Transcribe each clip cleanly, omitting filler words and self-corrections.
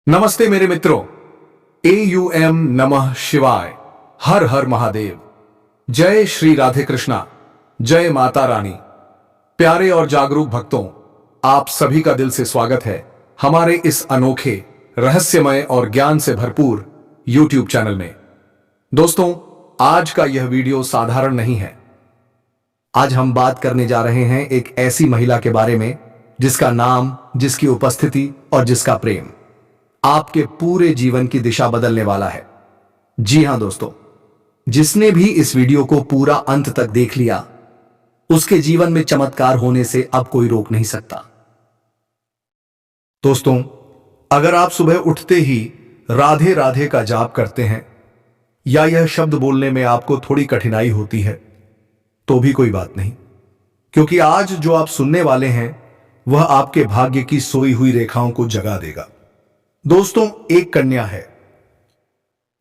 नमस्ते मेरे मित्रों। AUM नमः शिवाय। हर हर महादेव। जय श्री राधे कृष्णा। जय माता रानी। प्यारे और जागरूक भक्तों, आप सभी का दिल से स्वागत है हमारे इस अनोखे, रहस्यमय और ज्ञान से भरपूर YouTube चैनल में। दोस्तों, आज का यह वीडियो साधारण नहीं है। आज हम बात करने जा रहे हैं एक ऐसी महिला के बारे में जिसका नाम, जिसकी उपस्थिति और जिसका प्रेम आपके पूरे जीवन की दिशा बदलने वाला है। जी हां दोस्तों, जिसने भी इस वीडियो को पूरा अंत तक देख लिया, उसके जीवन में चमत्कार होने से अब कोई रोक नहीं सकता। दोस्तों, अगर आप सुबह उठते ही राधे राधे का जाप करते हैं या यह शब्द बोलने में आपको थोड़ी कठिनाई होती है, तो भी कोई बात नहीं, क्योंकि आज जो आप सुनने वाले हैं वह आपके भाग्य की सोई हुई रेखाओं को जगा देगा। दोस्तों, एक कन्या है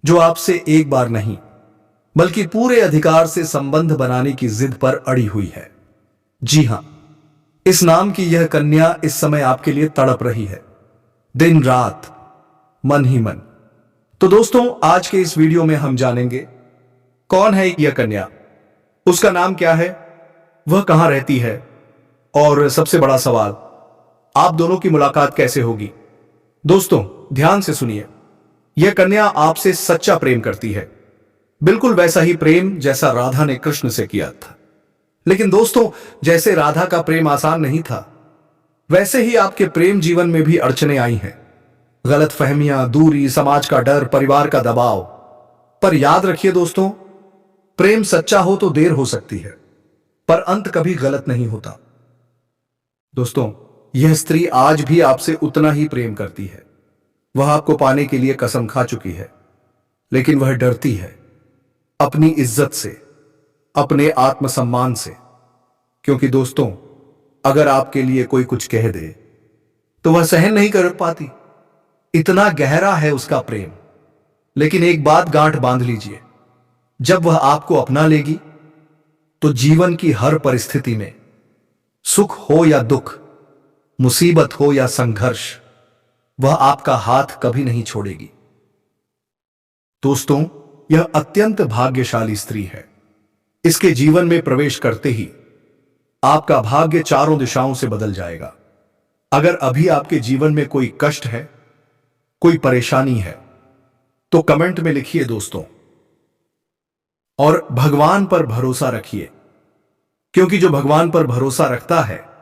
जो आपसे एक बार नहीं बल्कि पूरे अधिकार से संबंध बनाने की जिद पर अड़ी हुई है। जी हां, इस नाम की यह कन्या इस समय आपके लिए तड़प रही है, दिन रात, मन ही मन। तो दोस्तों, आज के इस वीडियो में हम जानेंगे कौन है यह कन्या, उसका नाम क्या है, वह कहां रहती है, और सबसे बड़ा सवाल, आप दोनों की मुलाकात कैसे होगी। दोस्तों, ध्यान से सुनिए। यह कन्या आपसे सच्चा प्रेम करती है, बिल्कुल वैसा ही प्रेम जैसा राधा ने कृष्ण से किया था। लेकिन दोस्तों, जैसे राधा का प्रेम आसान नहीं था, वैसे ही आपके प्रेम जीवन में भी अड़चने आई हैं। गलतफहमियां, दूरी, समाज का डर, परिवार का दबाव। पर याद रखिए दोस्तों, प्रेम सच्चा हो तो देर हो सकती है, पर अंत कभी गलत नहीं होता। दोस्तों, यह स्त्री आज भी आपसे उतना ही प्रेम करती है। वह आपको पाने के लिए कसम खा चुकी है, लेकिन वह डरती है अपनी इज्जत से, अपने आत्मसम्मान से। क्योंकि दोस्तों, अगर आपके लिए कोई कुछ कह दे तो वह सहन नहीं कर पाती। इतना गहरा है उसका प्रेम। लेकिन एक बात गांठ बांध लीजिए, जब वह आपको अपना लेगी तो जीवन की हर परिस्थिति में, सुख हो या दुख, मुसीबत हो या संघर्ष, वह आपका हाथ कभी नहीं छोड़ेगी। दोस्तों, यह अत्यंत भाग्यशाली स्त्री है। इसके जीवन में प्रवेश करते ही आपका भाग्य चारों दिशाओं से बदल जाएगा। अगर अभी आपके जीवन में कोई कष्ट है, कोई परेशानी है, तो कमेंट में लिखिए दोस्तों, और भगवान पर भरोसा रखिए, क्योंकि जो भगवान पर भरोसा रखता है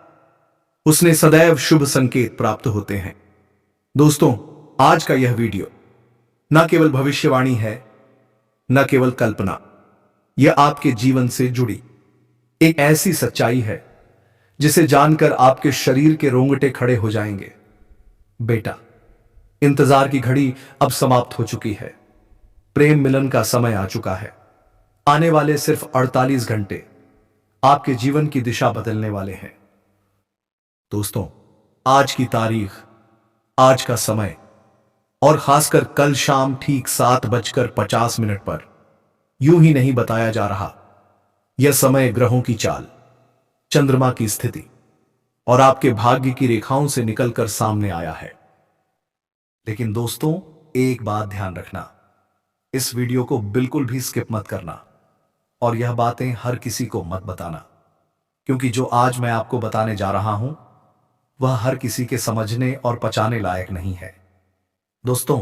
उसने सदैव शुभ संकेत प्राप्त होते हैं। दोस्तों, आज का यह वीडियो न केवल भविष्यवाणी है, न केवल कल्पना, यह आपके जीवन से जुड़ी एक ऐसी सच्चाई है जिसे जानकर आपके शरीर के रोंगटे खड़े हो जाएंगे। बेटा, इंतजार की घड़ी अब समाप्त हो चुकी है। प्रेम मिलन का समय आ चुका है। आने वाले सिर्फ 48 घंटे आपके जीवन की दिशा बदलने वाले हैं। दोस्तों, आज की तारीख, आज का समय और खासकर कल शाम ठीक 7:50 पर यूं ही नहीं बताया जा रहा। यह समय ग्रहों की चाल, चंद्रमा की स्थिति और आपके भाग्य की रेखाओं से निकलकर सामने आया है। लेकिन दोस्तों, एक बात ध्यान रखना, इस वीडियो को बिल्कुल भी स्किप मत करना और यह बातें हर किसी को मत बताना, क्योंकि जो आज मैं आपको बताने जा रहा हूं वह हर किसी के समझने और पचाने लायक नहीं है। दोस्तों,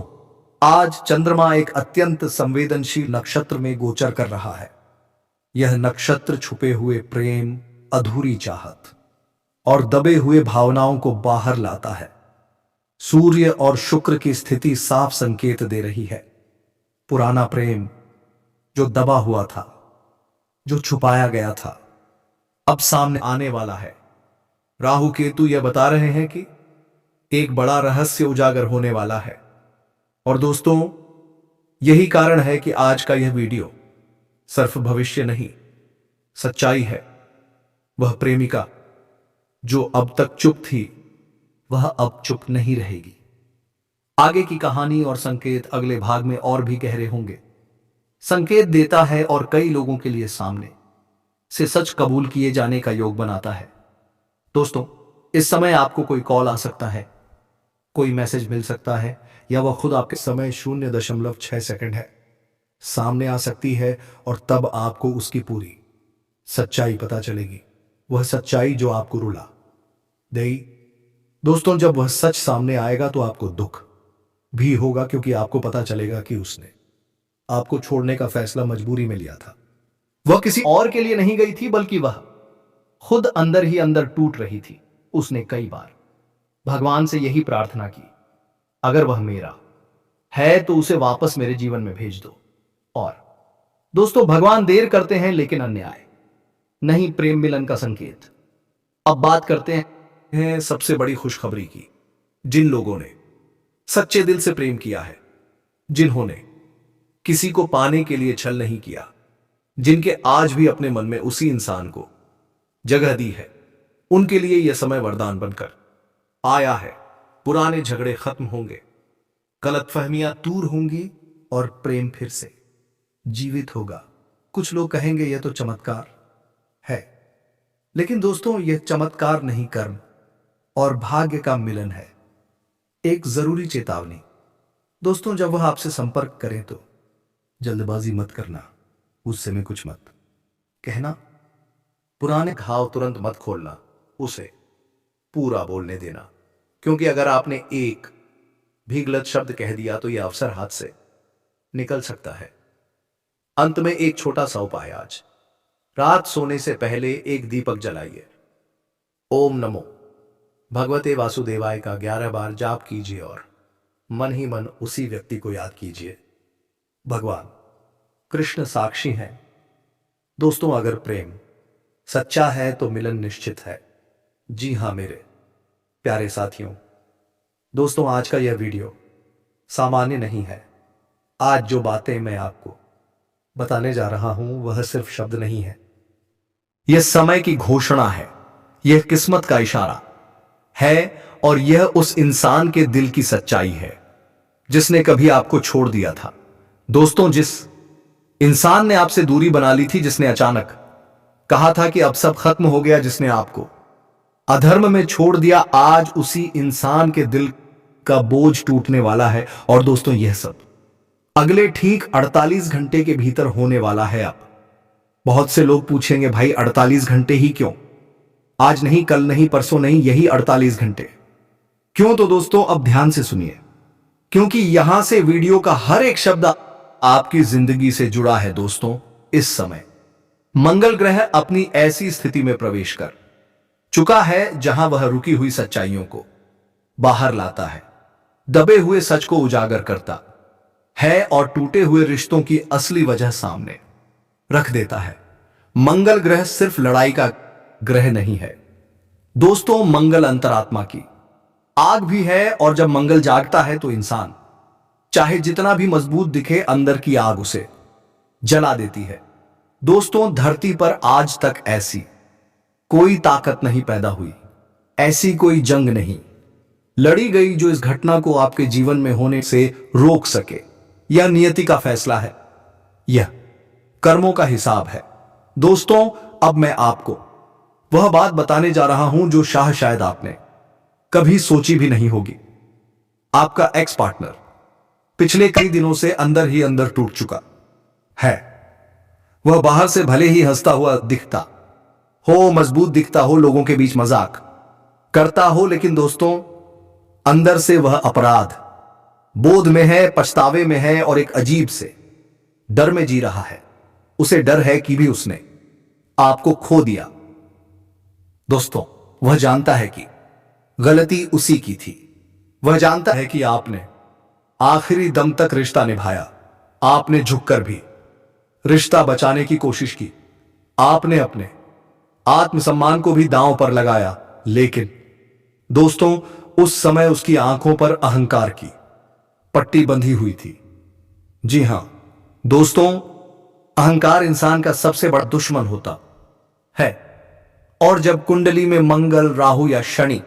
आज चंद्रमा एक अत्यंत संवेदनशील नक्षत्र में गोचर कर रहा है। यह नक्षत्र छुपे हुए प्रेम, अधूरी चाहत और दबे हुए भावनाओं को बाहर लाता है। सूर्य और शुक्र की स्थिति साफ संकेत दे रही है। पुराना प्रेम जो दबा हुआ था, जो छुपाया गया था, अब सामने आने वाला है। राहु केतु यह बता रहे हैं कि एक बड़ा रहस्य उजागर होने वाला है। और दोस्तों, यही कारण है कि आज का यह वीडियो सिर्फ भविष्य नहीं, सच्चाई है। वह प्रेमिका जो अब तक चुप थी, वह अब चुप नहीं रहेगी। आगे की कहानी और संकेत अगले भाग में और भी गहरे होंगे। संकेत देता है और कई लोगों के लिए सामने से सच कबूल किए जाने का योग बनाता है। दोस्तों, इस समय आपको कोई कॉल आ सकता है, कोई मैसेज मिल सकता है या वह खुद आपके समय 0.6 सेकंड है सामने आ सकती है और तब आपको उसकी पूरी सच्चाई पता चलेगी। वह सच्चाई जो आपको रुला देगी। दोस्तों, जब वह सच सामने आएगा तो आपको दुख भी होगा, क्योंकि आपको पता चलेगा कि उसने आपको छोड़ने का फैसला मजबूरी में लिया था। वह किसी और के लिए नहीं गई थी, बल्कि वह खुद अंदर ही अंदर टूट रही थी। उसने कई बार भगवान से यही प्रार्थना की, अगर वह मेरा है तो उसे वापस मेरे जीवन में भेज दो। और दोस्तों, भगवान देर करते हैं लेकिन अन्याय नहीं प्रेम मिलन का संकेत। अब बात करते हैं सबसे बड़ी खुशखबरी की। जिन लोगों ने सच्चे दिल से प्रेम किया है, जिन्होंने किसी को पाने के लिए छल नहीं किया, जिनके आज भी अपने मन में उसी इंसान को जगह दी है, उनके लिए यह समय वरदान बनकर आया है। पुराने झगड़े खत्म होंगे, गलतफहमियां दूर होंगी और प्रेम फिर से जीवित होगा। कुछ लोग कहेंगे यह तो चमत्कार है, लेकिन दोस्तों, यह चमत्कार नहीं, कर्म और भाग्य का मिलन है। एक जरूरी चेतावनी दोस्तों, जब वह आपसे संपर्क करें तो जल्दबाजी मत करना, उससे में कुछ मत कहना, पुराने घाव तुरंत मत खोलना, उसे पूरा बोलने देना। क्योंकि अगर आपने एक भी गलत शब्द कह दिया तो यह अवसर हाथ से निकल सकता है। अंत में एक छोटा सा उपाय। आज रात सोने से पहले एक दीपक जलाइए। ओम नमो भगवते वासुदेवाय का 11 बार जाप कीजिए और मन ही मन उसी व्यक्ति को याद कीजिए। भगवान कृष्ण साक्षी हैं। दोस्तों, अगर प्रेम सच्चा है तो मिलन निश्चित है। जी हां मेरे प्यारे साथियों, दोस्तों, आज का यह वीडियो सामान्य नहीं है। आज जो बातें मैं आपको बताने जा रहा हूं वह सिर्फ शब्द नहीं है, यह समय की घोषणा है, यह किस्मत का इशारा है और यह उस इंसान के दिल की सच्चाई है जिसने कभी आपको छोड़ दिया था। दोस्तों, जिस इंसान ने आपसे दूरी बना ली थी, जिसने अचानक कहा था कि अब सब खत्म हो गया, जिसने आपको अधर्म में छोड़ दिया, आज उसी इंसान के दिल का बोझ टूटने वाला है। और दोस्तों, यह सब अगले ठीक 48 घंटे के भीतर होने वाला है। अब बहुत से लोग पूछेंगे, भाई 48 घंटे ही क्यों? आज नहीं, कल नहीं, परसों नहीं, यही 48 घंटे क्यों? तो दोस्तों, अब ध्यान से सुनिए, क्योंकि यहां से वीडियो का हर एक शब्द आपकी जिंदगी से जुड़ा है। दोस्तों, इस समय मंगल ग्रह अपनी ऐसी स्थिति में प्रवेश कर चुका है जहां वह रुकी हुई सच्चाइयों को बाहर लाता है, दबे हुए सच को उजागर करता है और टूटे हुए रिश्तों की असली वजह सामने रख देता है। मंगल ग्रह सिर्फ लड़ाई का ग्रह नहीं है दोस्तों, मंगल अंतरात्मा की आग भी है। और जब मंगल जागता है तो इंसान चाहे जितना भी मजबूत दिखे, अंदर की आग उसे जला देती है। दोस्तों, धरती पर आज तक ऐसी कोई ताकत नहीं पैदा हुई, ऐसी कोई जंग नहीं लड़ी गई जो इस घटना को आपके जीवन में होने से रोक सके। यह नियति का फैसला है, यह कर्मों का हिसाब है। दोस्तों, अब मैं आपको वह बात बताने जा रहा हूं जो शायद आपने कभी सोची भी नहीं होगी। आपका एक्स पार्टनर पिछले कई दिनों से अंदर ही अंदर टूट चुका है। वह बाहर से भले ही हंसता हुआ दिखता हो, मजबूत दिखता हो, लोगों के बीच मजाक करता हो, लेकिन दोस्तों, अंदर से वह अपराध बोध में है, पछतावे में है और एक अजीब से डर में जी रहा है। उसे डर है कि भी उसने आपको खो दिया। दोस्तों, वह जानता है कि गलती उसी की थी। वह जानता है कि आपने आखिरी दम तक रिश्ता निभाया, आपने झुककर भी रिश्ता बचाने की कोशिश की, आपने अपने आत्मसम्मान को भी दांव पर लगाया, लेकिन दोस्तों, उस समय उसकी आंखों पर अहंकार की पट्टी बंधी हुई थी। जी हां दोस्तों, अहंकार इंसान का सबसे बड़ा दुश्मन होता है। और जब कुंडली में मंगल, राहु या शनि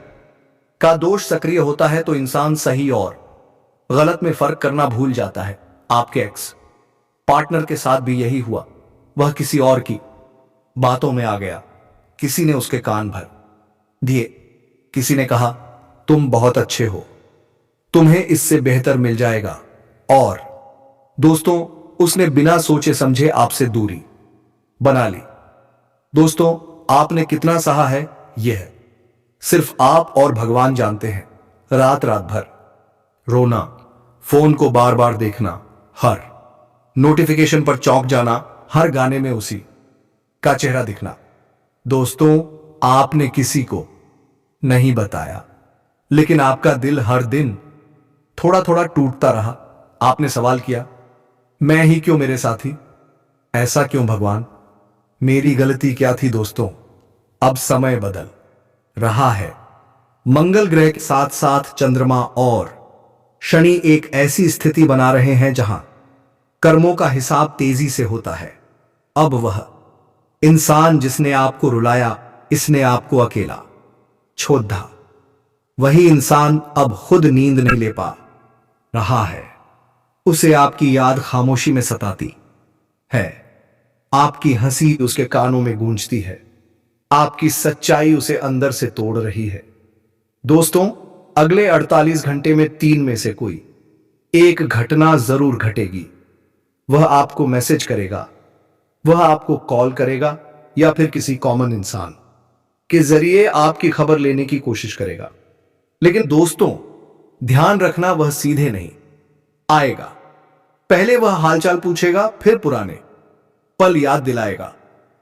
का दोष सक्रिय होता है तो इंसान सही और गलत में फर्क करना भूल जाता है। आपके एक्स पार्टनर के साथ भी यही हुआ। वह किसी और की बातों में आ गया, किसी ने उसके कान भर दिए, किसी ने कहा तुम बहुत अच्छे हो, तुम्हें इससे बेहतर मिल जाएगा। और दोस्तों, उसने बिना सोचे समझे आपसे दूरी बना ली। दोस्तों, आपने कितना सहा है यह सिर्फ आप और भगवान जानते हैं। रात रात भर रोना, फोन को बार बार देखना, हर नोटिफिकेशन पर चौंक जाना, हर गाने में उसी का चेहरा दिखना। दोस्तों, आपने किसी को नहीं बताया, लेकिन आपका दिल हर दिन थोड़ा थोड़ा टूटता रहा। आपने सवाल किया, मैं ही क्यों मेरे साथी, ऐसा क्यों भगवान, मेरी गलती क्या थी। दोस्तों, अब समय बदल रहा है। मंगल ग्रह के साथ साथ चंद्रमा और शनि एक ऐसी स्थिति बना रहे हैं जहां कर्मों का हिसाब तेजी से होता है। अब वह इंसान जिसने आपको रुलाया, इसने आपको अकेला छोड़ा, वही इंसान अब खुद नींद नहीं ले पा रहा है। उसे आपकी याद खामोशी में सताती है, आपकी हंसी उसके कानों में गूंजती है, आपकी सच्चाई उसे अंदर से तोड़ रही है। दोस्तों, अगले 48 घंटे में 3 में से कोई एक घटना जरूर घटेगी। वह आपको मैसेज करेगा, वह आपको कॉल करेगा, या फिर किसी कॉमन इंसान के जरिए आपकी खबर लेने की कोशिश करेगा। लेकिन दोस्तों, ध्यान रखना, वह सीधे नहीं आएगा। पहले वह हालचाल पूछेगा, फिर पुराने पल याद दिलाएगा,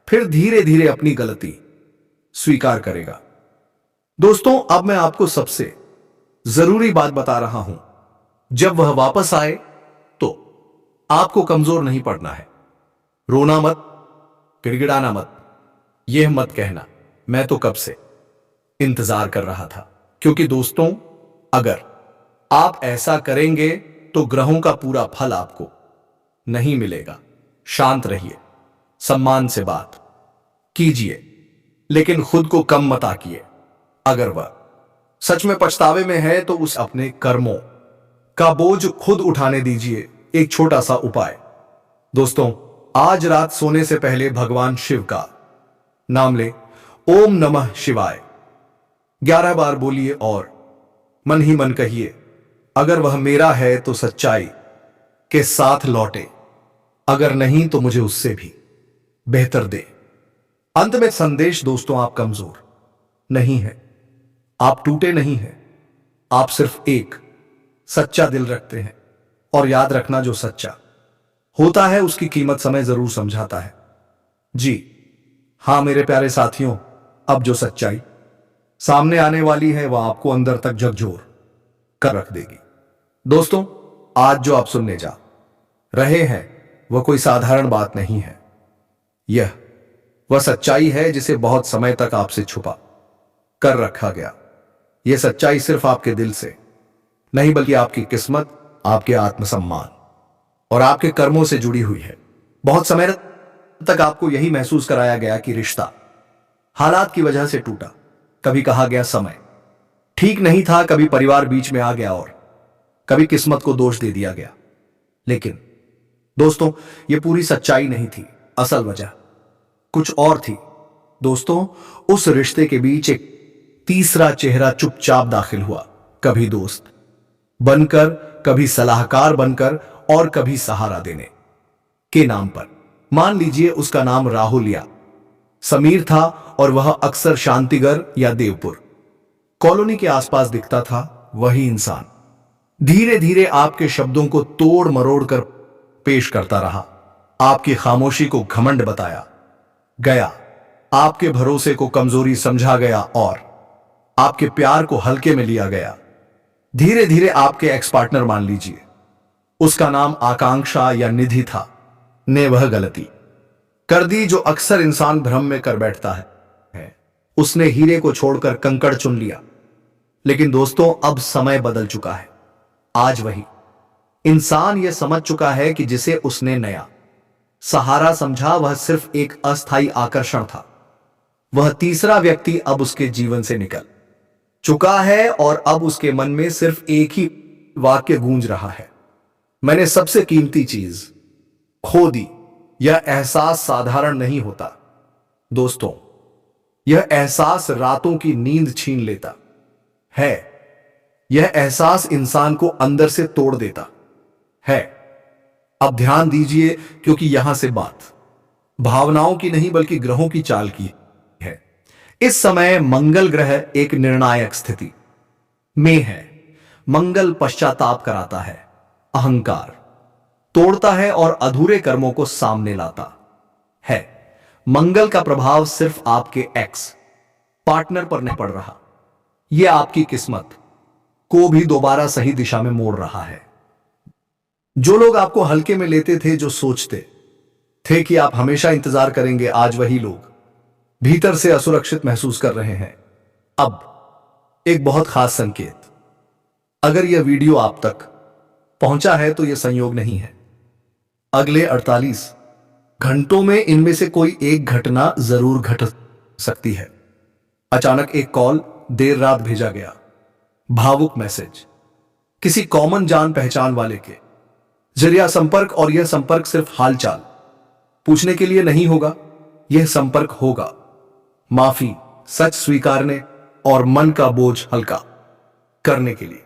फिर धीरे धीरे अपनी गलती स्वीकार करेगा। दोस्तों, अब मैं आपको सबसे जरूरी बात बता रहा हूं। जब वह वापस आए तो आपको कमजोर नहीं पड़ना है। रोना मत, गिड़गिड़ाना मत, यह मत कहना मैं तो कब से इंतजार कर रहा था। क्योंकि दोस्तों, अगर आप ऐसा करेंगे तो ग्रहों का पूरा फल आपको नहीं मिलेगा। शांत रहिए, सम्मान से बात कीजिए, लेकिन खुद को कम मत आकिए। अगर वह सच में पछतावे में है तो उस अपने कर्मों का बोझ खुद उठाने दीजिए। एक छोटा सा उपाय। दोस्तों, आज रात सोने से पहले भगवान शिव का नाम ले, ओम नमः शिवाय 11 बार बोलिए और मन ही मन कहिए, अगर वह मेरा है तो सच्चाई के साथ लौटे, अगर नहीं तो मुझे उससे भी बेहतर दे। अंत में संदेश। दोस्तों, आप कमजोर नहीं हैं, आप टूटे नहीं हैं, आप सिर्फ एक सच्चा दिल रखते हैं। और याद रखना, जो सच्चा होता है उसकी कीमत समय जरूर समझाता है। जी हां मेरे प्यारे साथियों, अब जो सच्चाई सामने आने वाली है वह आपको अंदर तक झकझोर कर रख देगी। दोस्तों, आज जो आप सुनने जा रहे हैं वह कोई साधारण बात नहीं है। यह वह सच्चाई है जिसे बहुत समय तक आपसे छुपा कर रखा गया। यह सच्चाई सिर्फ आपके दिल से नहीं, बल्कि आपकी किस्मत, आपके आत्मसम्मान और आपके कर्मों से जुड़ी हुई है। बहुत समय तक आपको यही महसूस कराया गया कि रिश्ता हालात की वजह से टूटा। कभी कहा गया समय ठीक नहीं था, कभी परिवार बीच में आ गया और कभी किस्मत को दोष दे दिया गया। लेकिन दोस्तों, यह पूरी सच्चाई नहीं थी। असल वजह कुछ और थी। दोस्तों, उस रिश्ते के बीच एक तीसरा चेहरा चुपचाप दाखिल हुआ, कभी दोस्त बनकर, कभी सलाहकार बनकर और कभी सहारा देने के नाम पर। मान लीजिए उसका नाम राहुल या समीर था और वह अक्सर शांतिगर या देवपुर कॉलोनी के आसपास दिखता था। वही इंसान धीरे धीरे आपके शब्दों को तोड़ मरोड़ कर पेश करता रहा। आपकी खामोशी को घमंड बताया गया, आपके भरोसे को कमजोरी समझा गया और आपके प्यार को हल्के में लिया गया। धीरे धीरे आपके एक्स पार्टनर, मान लीजिए उसका नाम आकांक्षा या निधि था, ने वह गलती कर दी जो अक्सर इंसान भ्रम में कर बैठता है। उसने हीरे को छोड़कर कंकड़ चुन लिया। लेकिन दोस्तों, अब समय बदल चुका है। आज वही इंसान यह समझ चुका है कि जिसे उसने नया सहारा समझा वह सिर्फ एक अस्थायी आकर्षण था। वह तीसरा व्यक्ति अब उसके जीवन से निकल चुका है और अब उसके मन में सिर्फ एक ही वाक्य गूंज रहा है, मैंने सबसे कीमती चीज खो दी। यह एहसास साधारण नहीं होता दोस्तों, यह एहसास रातों की नींद छीन लेता है। यह एहसास इंसान को अंदर से तोड़ देता है। अब ध्यान दीजिए, क्योंकि यहां से बात भावनाओं की नहीं बल्कि ग्रहों की चाल की है। इस समय मंगल ग्रह एक निर्णायक स्थिति में है। मंगल पश्चाताप कराता है, अहंकार तोड़ता है और अधूरे कर्मों को सामने लाता है। मंगल का प्रभाव सिर्फ आपके एक्स पार्टनर पर नहीं पड़ रहा, यह आपकी किस्मत को भी दोबारा सही दिशा में मोड़ रहा है। जो लोग आपको हल्के में लेते थे, जो सोचते थे कि आप हमेशा इंतजार करेंगे, आज वही लोग भीतर से असुरक्षित महसूस कर रहे हैं। अब एक बहुत खास संकेत, अगर यह वीडियो आप तक पहुंचा है तो यह संयोग नहीं है। अगले 48 घंटों में इनमें से कोई एक घटना जरूर घट सकती है। अचानक एक कॉल, देर रात भेजा गया भावुक मैसेज, किसी कॉमन जान पहचान वाले के जरिया संपर्क, और यह संपर्क सिर्फ हालचाल पूछने के लिए नहीं होगा, यह संपर्क होगा माफी, सच स्वीकारने और मन का बोझ हल्का करने के लिए।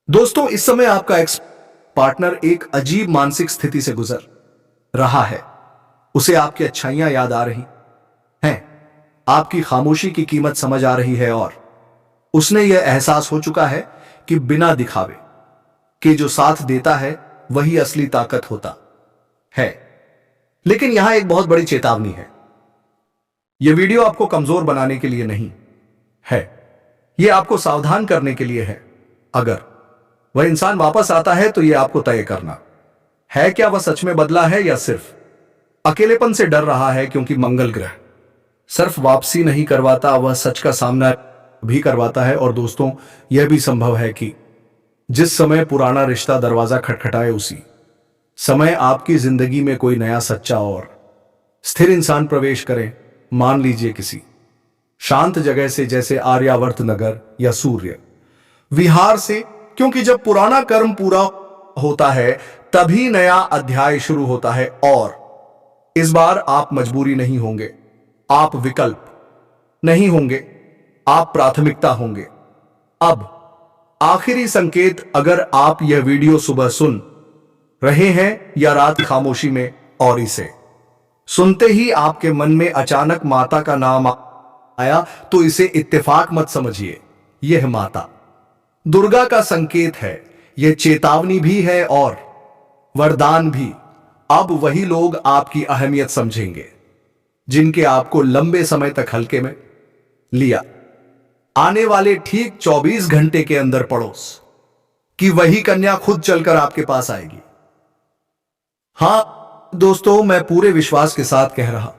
दोस्तों, इस समय आपका एक्स पार्टनर एक अजीब मानसिक स्थिति से गुजर रहा है। उसे आपकी अच्छाइयां याद आ रही हैं, आपकी खामोशी की कीमत समझ आ रही है, और उसने यह एहसास हो चुका है कि बिना दिखावे के जो साथ देता है वही असली ताकत होता है। लेकिन यहां एक बहुत बड़ी चेतावनी है। यह वीडियो आपको कमजोर बनाने के लिए नहीं है, यह आपको सावधान करने के लिए है। अगर वह इंसान वापस आता है तो यह आपको तय करना है, क्या वह सच में बदला है या सिर्फ अकेलेपन से डर रहा है। क्योंकि मंगल ग्रह सिर्फ वापसी नहीं करवाता, वह सच का सामना भी करवाता है। और दोस्तों, यह भी संभव है कि जिस समय पुराना रिश्ता दरवाजा खटखटाए, उसी समय आपकी जिंदगी में कोई नया सच्चा और स्थिर इंसान प्रवेश करे। मान लीजिए किसी शांत जगह से, जैसे आर्यावर्त नगर या सूर्य विहार से, क्योंकि जब पुराना कर्म पूरा होता है तभी नया अध्याय शुरू होता है। और इस बार आप मजबूरी नहीं होंगे, आप विकल्प नहीं होंगे, आप प्राथमिकता होंगे। अब आखिरी संकेत, अगर आप यह वीडियो सुबह सुन रहे हैं या रात खामोशी में, और इसे सुनते ही आपके मन में अचानक माता का नाम आया, तो इसे इत्तेफाक मत समझिए। यह माता दुर्गा का संकेत है, यह चेतावनी भी है और वरदान भी। अब वही लोग आपकी अहमियत समझेंगे जिनके आपको लंबे समय तक हल्के में लिया। आने वाले ठीक 24 घंटे के अंदर पड़ोस कि वही कन्या खुद चलकर आपके पास आएगी। हां दोस्तों, मैं पूरे विश्वास के साथ कह रहा